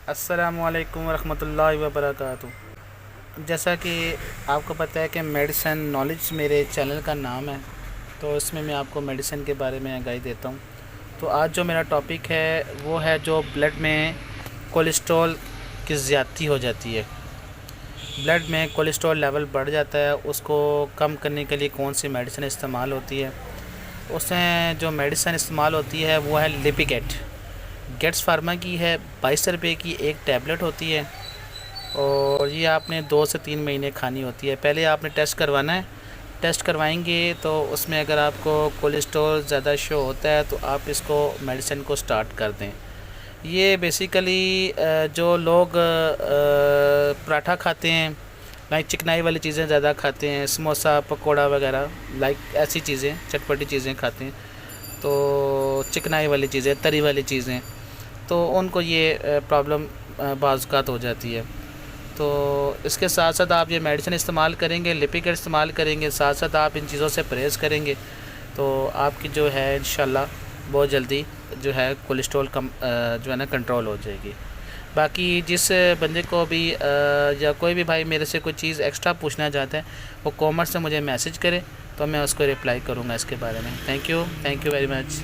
السلام علیکم ورحمۃ اللہ وبرکاتہ۔ جیسا کہ آپ کو پتہ ہے کہ میڈیسن نالج میرے چینل کا نام ہے، تو اس میں آپ کو میڈیسن کے بارے میں آگاہی دیتا ہوں۔ تو آج جو میرا ٹاپک ہے وہ ہے جو بلڈ میں کولیسٹرول کی زیادتی ہو جاتی ہے، بلڈ میں کولیسٹرول لیول بڑھ جاتا ہے، اس کو کم کرنے کے لیے کون سی میڈیسن استعمال ہوتی ہے۔ اس میں جو میڈیسن استعمال ہوتی ہے وہ ہے لیپیکیٹ، گیٹس فارما کی ہے، 22 روپے کی ایک ٹیبلٹ ہوتی ہے، اور یہ آپ نے 2 سے 3 مہینے کھانی ہوتی ہے۔ پہلے آپ نے ٹیسٹ کروانا ہے، ٹیسٹ کروائیں گے تو اس میں اگر آپ کو کولیسٹرول زیادہ شو ہوتا ہے تو آپ اس کو میڈیسن کو سٹارٹ کر دیں۔ یہ بیسیکلی جو لوگ پراٹھا کھاتے ہیں، لائک چکنائی والی چیزیں زیادہ کھاتے ہیں، سموسا پکوڑا وغیرہ، لائک ایسی چیزیں چٹپٹی چیزیں کھاتے ہیں، تو چکنائی والی چیزیں، تری والی چیزیں، تو ان کو یہ پرابلم بعض اوقات ہو جاتی ہے۔ تو اس کے ساتھ ساتھ آپ یہ میڈیسن استعمال کریں گے، لیپیکیٹ استعمال کریں گے، ساتھ ساتھ آپ ان چیزوں سے پرہیز کریں گے تو آپ کی جو ہے انشاءاللہ بہت جلدی جو ہے کولیسٹرول کم جو ہے نا کنٹرول ہو جائے گی۔ باقی جس بندے کو بھی یا کوئی بھی بھائی میرے سے کوئی چیز ایکسٹرا پوچھنا چاہتے ہیں وہ کامنٹ سے مجھے میسج کرے تو میں اس کو رپلائی کروں گا اس کے بارے میں۔ Thank you very much.